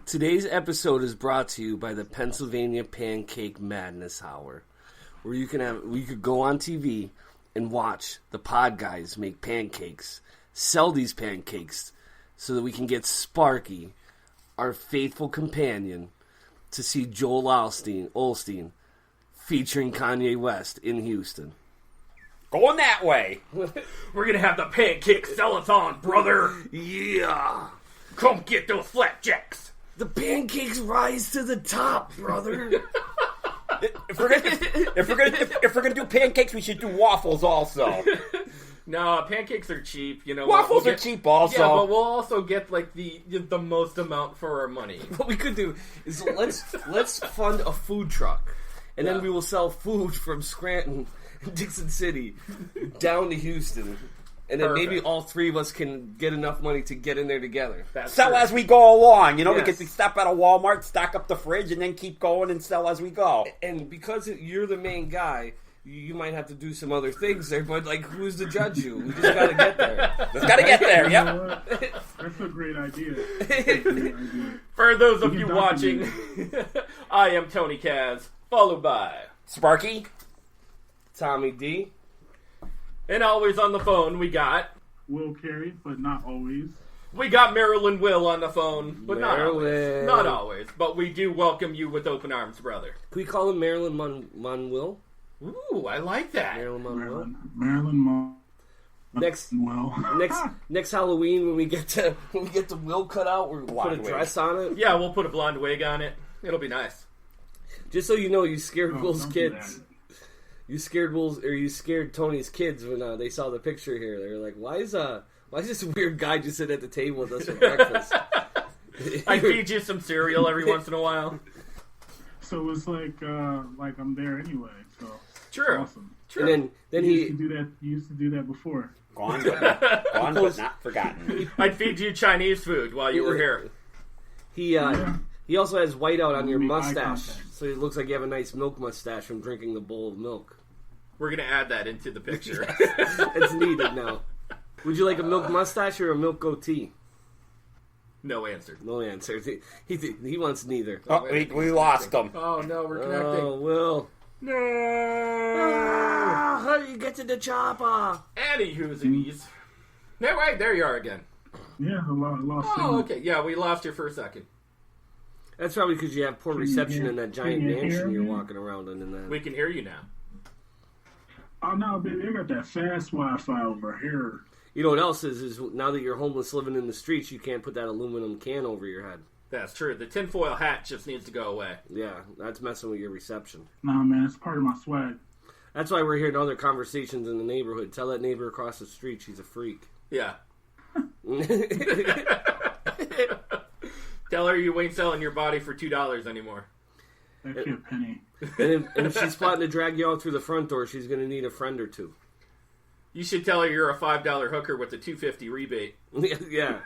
Today's episode is brought to you by the Pennsylvania Pancake Madness Hour, where we could go on TV and watch the Podguyz make pancakes, sell these pancakes, so that we can get Sparky, our faithful companion, to see Joel Olsteen featuring Kanye West in Houston. Going that way. We're going to have the pancake sell-a-thon, brother. Yeah. Come get those flapjacks. The pancakes rise to the top, brother. If we're gonna do pancakes, we should do waffles also. No, pancakes are cheap. You know, waffles are cheap also. Yeah, but we'll also get like the most amount for our money. What we could do is let's fund a food truck, and then we will sell food from Scranton, Dixon City, down to Houston. And then maybe all three of us can get enough money to get in there together. Sell as we go along. You know, we can stop at a Walmart, stock up the fridge, and then keep going and sell as we go. And because you're the main guy, you might have to do some other things there, but, like, who's to judge you? We just gotta get there. Just gotta get there, yep. That's a great idea. For those of you watching, I am Tony Kaz, followed by Sparky, Tommy D. And always on the phone, we got Will Carey, but not always. We got Marilyn Will on the phone, but Marilyn. not always. But we do welcome you with open arms, brother. Can we call him Marilyn Monroe? Ooh, I like that. Marilyn Monroe. Marilyn Next Halloween when we get the Will cut out, we're gonna put a dress on it. Yeah, we'll put a blonde wig on it. It'll be nice. Just so you know, you scared Will's kids. You scared Tony's kids when they saw the picture here. They were like, "Why is this weird guy just sitting at the table with us for breakfast?" I feed you some cereal every once in a while. So it's like I'm there anyway. So true, awesome. True. And then he used to do that before. Gone but not forgotten. I'd feed you Chinese food while you were here. He also has whiteout on your mustache, so it looks like you have a nice milk mustache from drinking the bowl of milk. We're going to add that into the picture. It's needed now. Would you like a milk mustache or a milk goatee? No answer. No answer. He wants neither. Oh, we lost him. Oh, no, we're connecting. Oh, Will. No. How do you get to the chopper? Anywho's. No, wait, there you are again. Yeah, I lost signal. Oh, okay. Yeah, we lost you for a second. That's probably because you have poor reception in that giant mansion you're walking around in. We can hear you now. Oh, no, baby, they got that fast Wi-Fi over here. You know what else is now that you're homeless living in the streets, you can't put that aluminum can over your head. That's true. The tinfoil hat just needs to go away. Yeah, that's messing with your reception. Nah, man, it's part of my swag. That's why we're hearing other conversations in the neighborhood. Tell that neighbor across the street she's a freak. Yeah. Tell her you ain't selling your body for $2 anymore. That's a penny. And if she's plotting to drag you out through the front door, she's going to need a friend or two. You should tell her you're a $5 hooker with a $2.50 rebate. Yeah.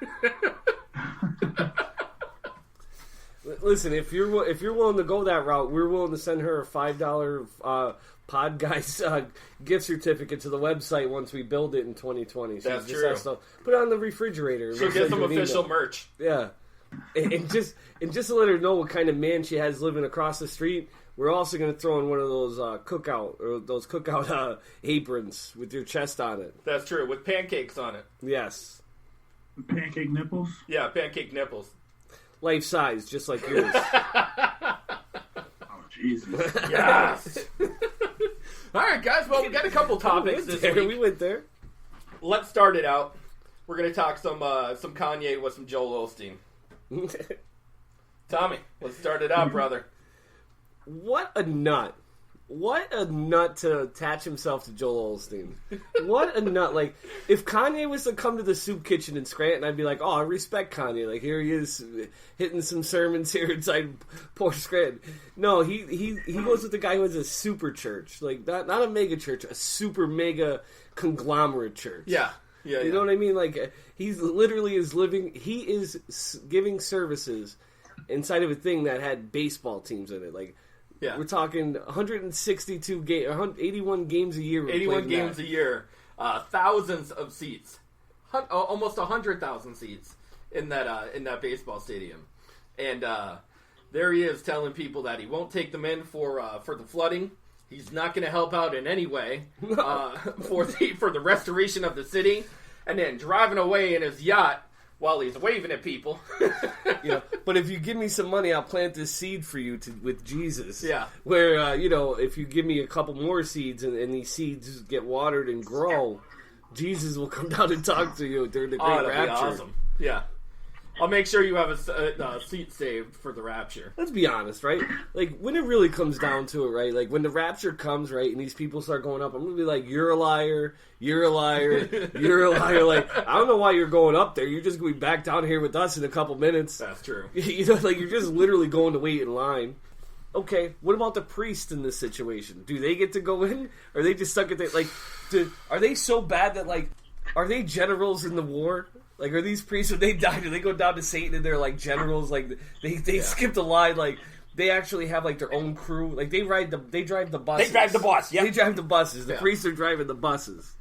Listen, if you're willing to go that route, we're willing to send her a $5 Podguyz gift certificate to the website once we build it in 2020. So that's just true. Has to put it on the refrigerator. She'll get some official merch. Yeah. And just to let her know what kind of man she has living across the street, we're also going to throw in one of those cookout aprons with your chest on it. That's true, with pancakes on it. Yes. Pancake nipples? Yeah, pancake nipples. Life size, just like yours. Oh, Jesus. Yes. All right, guys. Well, we got a couple topics this week. We went there. Let's start it out. We're going to talk some Kanye with some Joel Olsteen. Tommy, let's start it out, brother. What a nut. What a nut to attach himself to Joel Olsteen. What a nut. Like, if Kanye was to come to the soup kitchen in Scranton, I'd be like, oh, I respect Kanye. Like, here he is hitting some sermons here inside poor Scranton. No, he goes with the guy who has a super church. Like, not a mega church, a super mega conglomerate church. Yeah. You know what I mean? Like, he's literally he is giving services inside of a thing that had baseball teams in it. Like, yeah. We're talking 162 games, 81 games a year. 81 games a year, thousands of seats, almost 100,000 seats in that baseball stadium, And there he is telling people that he won't take them in for the flooding. He's not going to help out in any way for the restoration of the city. And then driving away in his yacht while he's waving at people. But if you give me some money, I'll plant this seed for you with Jesus. Yeah. Where, if you give me a couple more seeds and these seeds get watered and grow, Jesus will come down and talk to you during the great rapture. Be awesome. Yeah. I'll make sure you have a seat saved for the rapture. Let's be honest, right? Like, when it really comes down to it, right? Like, when the rapture comes, right, and these people start going up, I'm going to be like, you're a liar, you're a liar, you're a liar. Like, I don't know why you're going up there. You're just going to be back down here with us in a couple minutes. That's true. Like, you're just literally going to wait in line. Okay, what about the priest in this situation? Do they get to go in? Or are they just stuck at the... Like, are they so bad that, like, are they generals in the war? Like, are these priests, when they die, do they go down to Satan and they're, like, generals? Like, they skipped a line, like, they actually have, like, their own crew. Like, they drive the buses. They drive the bus, yeah. They drive the buses. The priests are driving the buses.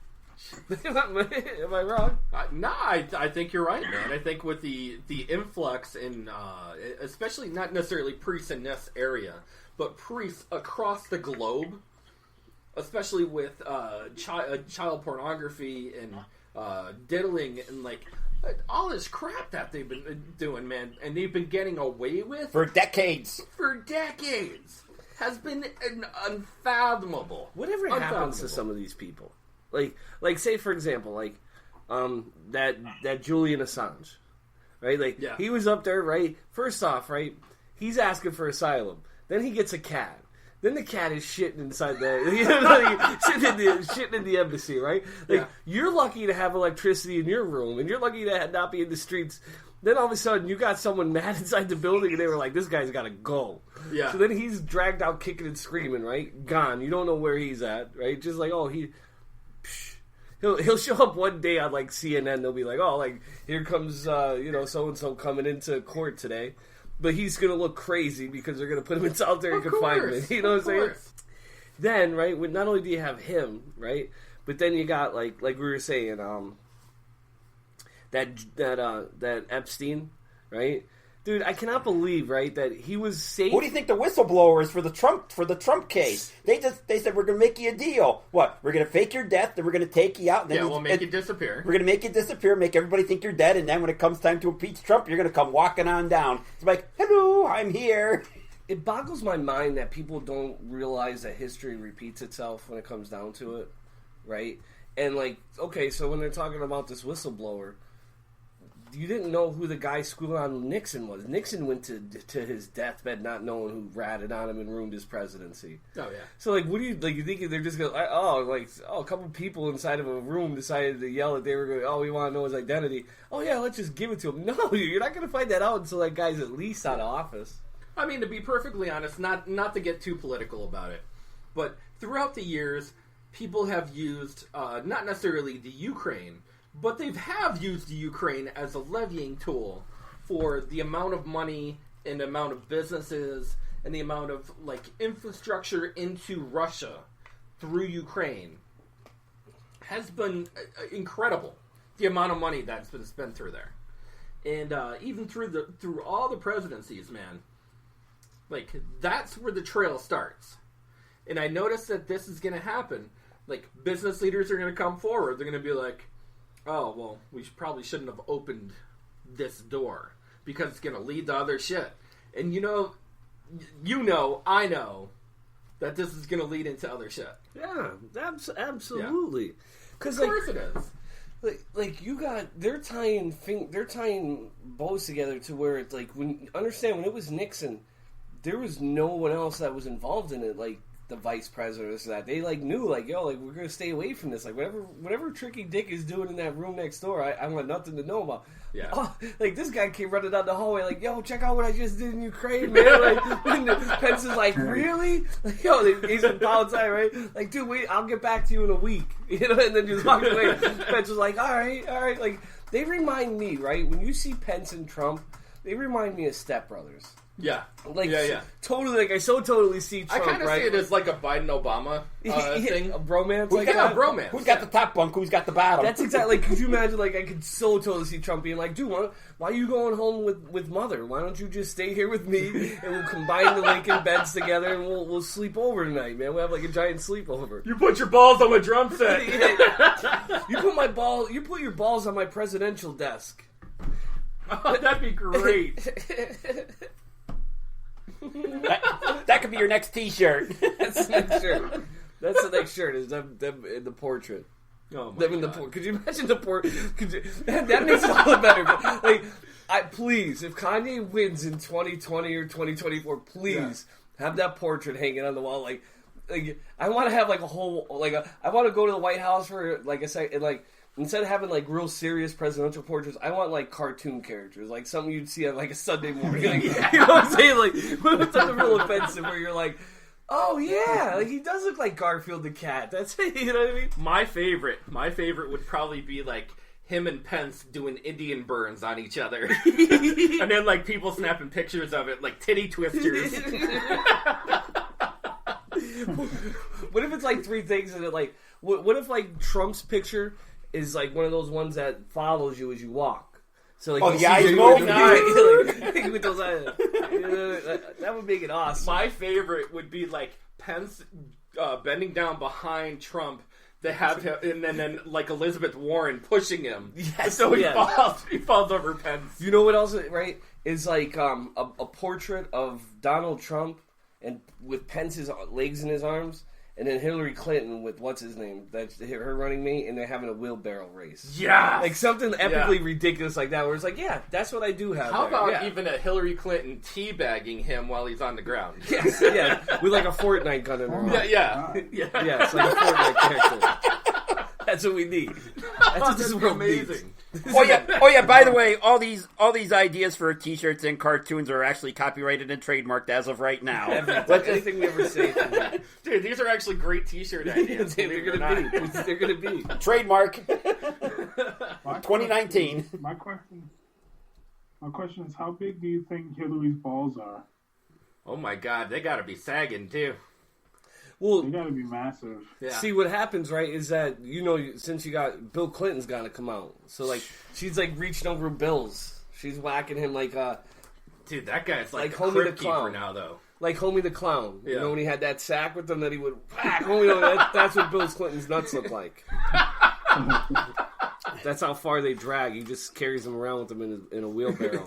Am I wrong? No, I think you're right, man. I think with the influx in, especially not necessarily priests in this area, but priests across the globe, especially with child pornography and diddling and, like, all this crap that they've been doing, man, and they've been getting away with for decades. Has been unfathomable. Whatever happens to some of these people? Like say for example, like that Julian Assange, right? Like he was up there, right? First off, right? He's asking for asylum. Then he gets a cat. Then the cat is shitting inside shitting in the embassy, right? Like, you're lucky to have electricity in your room, and you're lucky to not be in the streets. Then all of a sudden, you got someone mad inside the building, and they were like, this guy's got to go. Yeah. So then he's dragged out kicking and screaming, right? Gone. You don't know where he's at, right? Just like, he'll show up one day on, like, CNN. They'll be like, oh, like, here comes, so-and-so coming into court today. But he's going to look crazy because they're going to put him in solitary confinement. You know what I'm saying? Then, right, not only do you have him, right, but then you got, like we were saying, that Epstein, right? Dude, I cannot believe, right, that he was safe. Who do you think the whistleblower is for the Trump case? They said, we're going to make you a deal. What? We're going to fake your death, then we're going to take you out. And then we'll make you disappear. We're going to make you disappear, make everybody think you're dead, and then when it comes time to impeach Trump, you're going to come walking on down. It's like, hello, I'm here. It boggles my mind that people don't realize that history repeats itself when it comes down to it, right? And, like, okay, so when they're talking about this whistleblower, you didn't know who the guy squealing on Nixon was. Nixon went to his deathbed not knowing who ratted on him and ruined his presidency. Oh, yeah. So, like, what do you, like, you think they're just going, a couple people inside of a room decided to yell that they were going, we want to know his identity. Oh, yeah, let's just give it to him. No, you're not going to find that out until that guy's at least out of office. I mean, to be perfectly honest, not to get too political about it, but throughout the years, people have used, not necessarily the Ukraine, but they have used the Ukraine as a levying tool for the amount of money and the amount of businesses and the amount of, like, infrastructure into Russia through Ukraine has been incredible. The amount of money that's been spent through there. And even through all the presidencies, man, like, that's where the trail starts. And I noticed that this is going to happen. Like, business leaders are going to come forward. They're going to be like, oh, well, we probably shouldn't have opened this door because it's going to lead to other shit. And I know that this is going to lead into other shit. Yeah, absolutely. Of course it is. Like you got, they're tying bows together to where it's like, when it was Nixon, there was no one else that was involved in it, like the vice president or that. They, like, knew, like, yo, like, we're going to stay away from this. Like, whatever Tricky Dick is doing in that room next door, I want nothing to know about. Yeah. Oh, like, this guy came running down the hallway, like, yo, check out what I just did in Ukraine, man. Like, and Pence is like, really? Like, yo, he's in outside, right? Like, dude, wait, I'll get back to you in a week. You know, and then just walked away. Pence was like, all right. Like, they remind me, right? When you see Pence and Trump, they remind me of Step Brothers. Yeah. Like, Yeah. totally, like, I so totally see Trump, I kind of see it as like a Biden-Obama thing. A bromance, Who's like got that. a bromance. Who's got the top bunk? Who's got the bottom? That's exactly, like, could you imagine, like, I could so totally see Trump being like, dude, why are you going home with Mother? Why don't you just stay here with me, and we'll combine the Lincoln beds together, and we'll sleep over tonight, man. We'll have, like, a giant sleepover. You put your balls on my drum set. You put your balls on my presidential desk. Oh, that'd be great. That could be your next T-shirt. That's the next shirt. That's the next shirt. Is them in the portrait. Oh my Them in the God. Could you imagine the portrait? That makes it all better. But, like, please, if Kanye wins in 2020 or 2024, please have that portrait hanging on the wall. Like I want to have like a whole I want to go to the White House for like a second. And, like, instead of having like real serious presidential portraits, I want like cartoon characters, like something you'd see on like a Sunday morning. Like, you know what I'm saying? Like, what if something real offensive where you're like, oh yeah, like, he does look like Garfield the cat. That's it. You know what I mean? My favorite would probably be like him and Pence doing Indian burns on each other, and then like people snapping pictures of it, like titty twisters. What if it's like three things and it like what if like Trump's picture is like one of those ones that follows you as you walk? So like, the eyes roll. like, with those eyes. That would make it awesome. My favorite would be like Pence bending down behind Trump. They have him, and then like Elizabeth Warren pushing him. Yes, so he yes. falls over Pence. You know what else? Right? Is like a portrait of Donald Trump and with Pence's legs in his arms, and then Hillary Clinton with what's his name? That's her running mate, and they're having a wheelbarrow race. Yeah, like something epically ridiculous like that. Where it's like, yeah, that's what I do have. How there. about even a Hillary Clinton teabagging him while he's on the ground? Yes, yeah, with like a Fortnite gun in her arm. Yeah. Yeah, it's like a Fortnite character. That's what we need. That's what this world amazing. needs. Oh yeah. By the way, all these ideas for T-shirts and cartoons are actually copyrighted and trademarked as of right now. Anything we ever say, dude, these are actually great T-shirt ideas. They're gonna be. Trademark. 2019. My question is, how big do you think Hillary's balls are? Oh my God, they gotta be sagging too. Well, They gotta be massive. Yeah. see what happens, right? Is that since you got Bill Clinton's got to come out, so like she's like reaching over Bill's, she's whacking him like dude, that guy's like a Homie crypt the keeper Clown now, though. like Homie the Clown. Yeah. You know when he had that sack with him that he would whack. That's what Bill Clinton's nuts look like. That's how far they drag. He just carries them around with him in a wheelbarrow.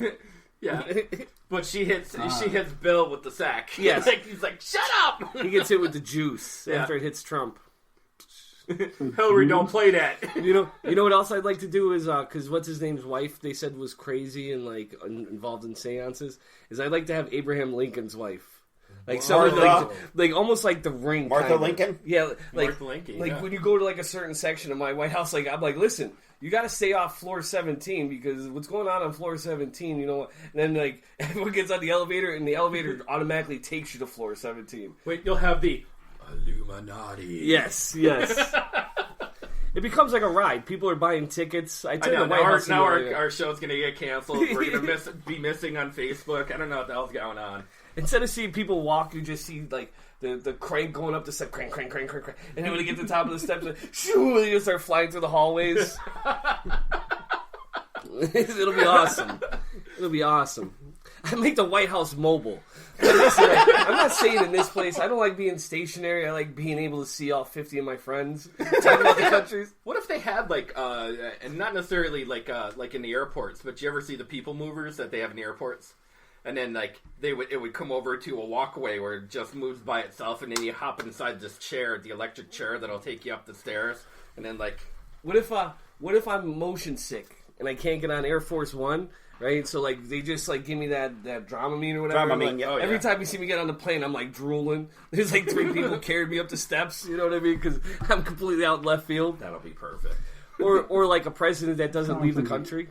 Yeah, but she hits Bill with the sack. Yes. He's like, shut up. He gets hit with the juice after it hits Trump. Hillary, don't play that. You know what else I'd like to do is because what's his name's wife they said was crazy and like involved in seances is I'd like to have Abraham Lincoln's wife. Like someone like almost like the Ring. Martha kinda. Lincoln? Yeah, like Martha Lincoln, like yeah. when you go to like a certain section of my White House, like I'm like, listen, you got to stay off floor 17 because what's going on floor 17, you know? And then like everyone gets on the elevator and the elevator automatically takes you to floor 17. Wait, you'll have the Illuminati. Yes. It becomes like a ride. People are buying tickets. I tell I know, the White House now our show's gonna get canceled. We're gonna be missing on Facebook. I don't know what the hell's going on. Instead of seeing people walk, you just see like the crank going up the step, crank, and then when you get to the top of the steps, shoo, and you just start flying through the hallways. It'll be awesome. I make the White House mobile. Listen, I'm not staying in this place. I don't like being stationary. I like being able to see all 50 of my friends talk about the countries. What if they had like, and not necessarily like in the airports, but you ever see the people movers that they have in the airports? And then like it would come over to a walkway where it just moves by itself, and then you hop inside this chair, the electric chair that'll take you up the stairs, and then like, what if I'm motion sick and I can't get on Air Force One? Right, so like they just like give me that Dramamine or whatever. Dramamine, yeah. Every time you see me get on the plane, I'm like drooling. There's like 3 people carrying me up the steps. You know what I mean? Because I'm completely out in left field. that'll be perfect. Or like a president that doesn't leave the country.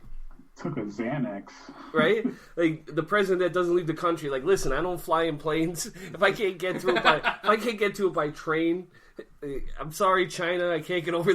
Took a Xanax. Right? Like the president that doesn't leave the country. Like, listen, I don't fly in planes. If I can't get to it by train, I'm sorry, China, I can't get over